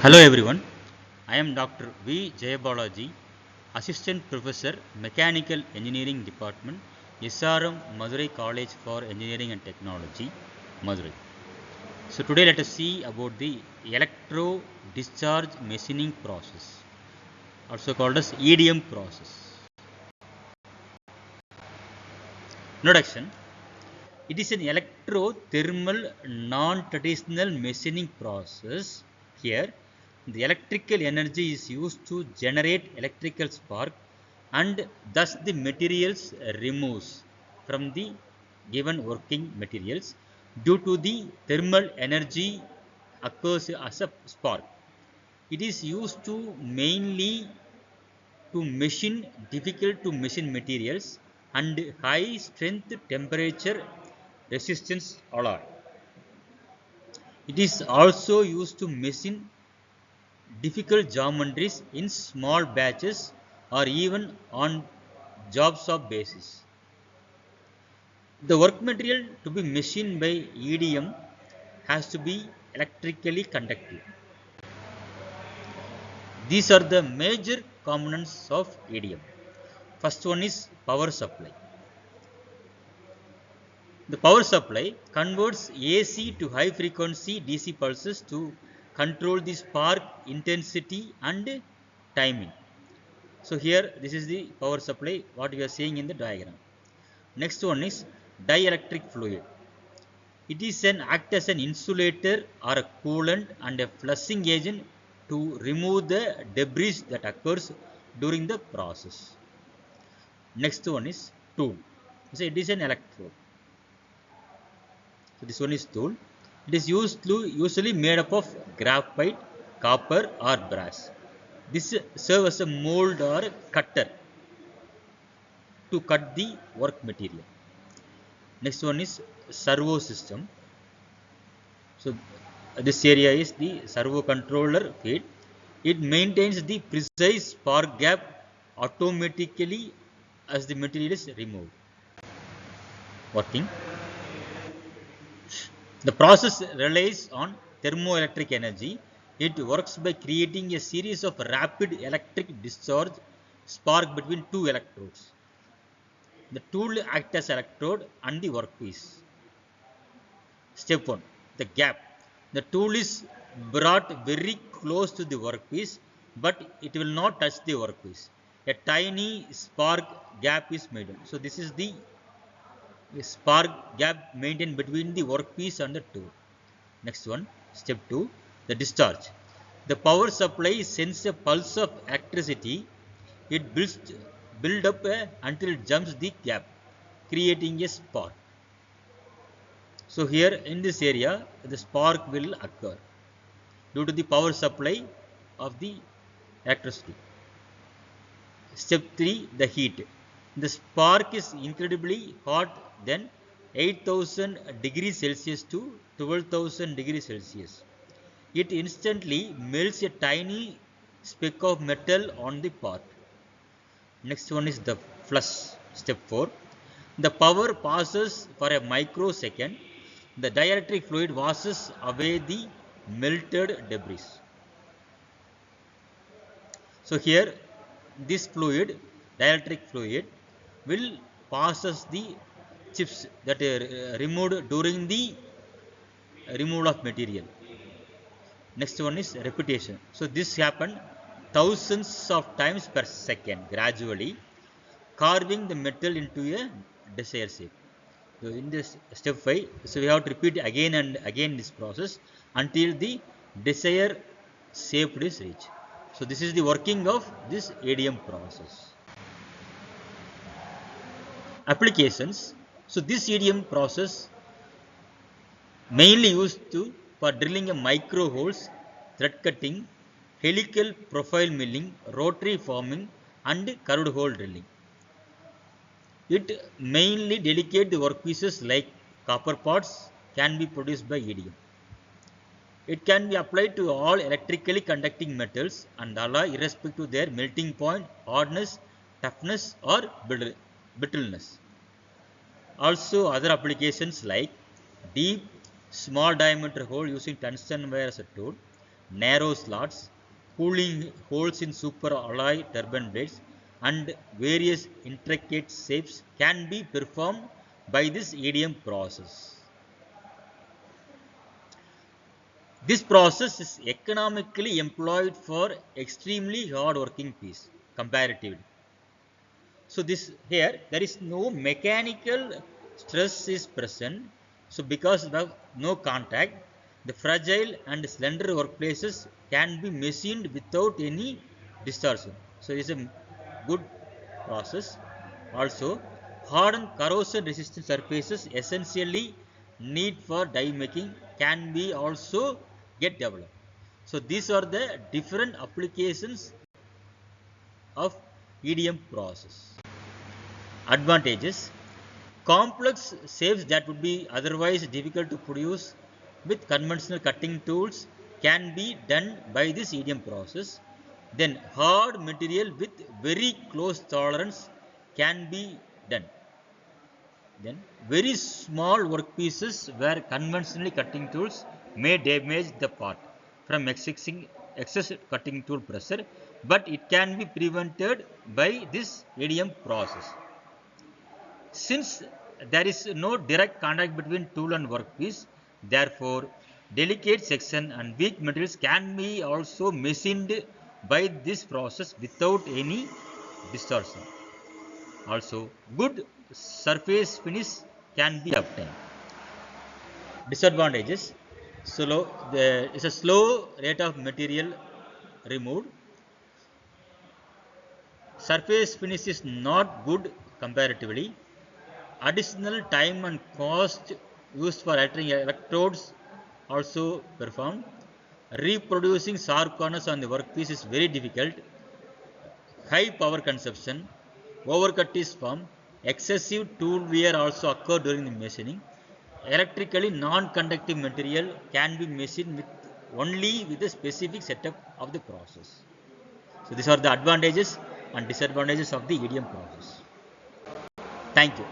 Hello everyone, I am Dr. V. Jayabalaji, Assistant Professor, Mechanical Engineering Department, SRM Madurai College for Engineering and Technology, Madurai. So today let us see about the electro discharge machining process, also called as EDM process. Introduction. It is an electro-thermal non-traditional machining process. Here, the electrical energy is used to generate electrical spark and thus the materials removes from the given working materials due to the thermal energy occurs as a spark. It is used to mainly to machine difficult to machine materials and high strength temperature resistance alloy. It is also used to machine difficult geometries in small batches or even on jobs of basis. The work material to be machined by EDM has to be electrically conductive. These are the major components of EDM. First one is power supply. The power supply converts AC to high frequency DC pulses to control the spark intensity and timing. So here this is the power supply what we are seeing in the diagram. Next one is dielectric fluid. It is an act as an insulator or a coolant and a flushing agent to remove the debris that occurs during the process. Next one is tool. So it is an electrode. So this one is tool. It is usually made up of graphite, copper or brass. This serves as a mold or a cutter to cut the work material. Next one is servo system. So this area is the servo controller feed. It maintains the precise spark gap automatically as the material is removed. Working. The process relies on thermoelectric energy. It works by creating a series of rapid electric discharge spark between two electrodes. The tool acts as electrode and the workpiece. Step 1. The gap. The tool is brought very close to the workpiece, but it will not touch the workpiece. A tiny spark gap is made. So this is the spark gap maintained between the workpiece and the tool. Next one, step 2, the discharge. The power supply sends a pulse of electricity. It build up until it jumps the gap, creating a spark. So here in this area, the spark will occur due to the power supply of the electricity. Step 3, the heat. The spark is incredibly hot, then 8000 degrees Celsius to 12,000 degrees Celsius. It instantly melts a tiny speck of metal on the part. Next one is the flush. Step 4. The power passes for a microsecond. The dielectric fluid washes away the melted debris. So here this fluid, dielectric fluid, will passes the chips that are removed during the removal of material. Next one is repetition. So this happened thousands of times per second gradually, carving the metal into a desired shape. So in this step 5, so we have to repeat again and again this process until the desired shape is reached. So this is the working of this EDM process. Applications. So this EDM process mainly used for drilling a micro holes, thread cutting, helical profile milling, rotary forming and curved hole drilling. It mainly delicate the workpieces like copper parts can be produced by EDM. It can be applied to all electrically conducting metals and alloy irrespective of their melting point, hardness, toughness or brittleness. Also other applications like deep small diameter hole using tungsten wire as a tool, narrow slots, cooling holes in super alloy turbine blades, and various intricate shapes can be performed by this EDM process. This process is economically employed for extremely hard working piece comparatively. So this here there is no mechanical stress is present. So because of no contact, the fragile and slender workplaces can be machined without any distortion. So it is a good process. Also, hard and corrosion resistant surfaces essentially need for die making can be also get developed. So these are the different applications of EDM process. Advantages: complex shapes that would be otherwise difficult to produce with conventional cutting tools can be done by this EDM process. Then hard material with very close tolerance can be done. Then very small workpieces where conventionally cutting tools may damage the part from excess cutting tool pressure, but it can be prevented by this EDM process. Since there is no direct contact between tool and workpiece, therefore delicate section and weak materials can be also machined by this process without any distortion. Also, good surface finish can be obtained. Disadvantages: there is a slow rate of material removed. Surface finish is not good comparatively. Additional time and cost used for altering electrodes also performed. Reproducing sharp corners on the workpiece is very difficult. High power consumption, overcut is formed, excessive tool wear also occur during the machining. Electrically non-conductive material can be machined only with a specific setup of the process. So these are the advantages and disadvantages of the EDM process. Thank you.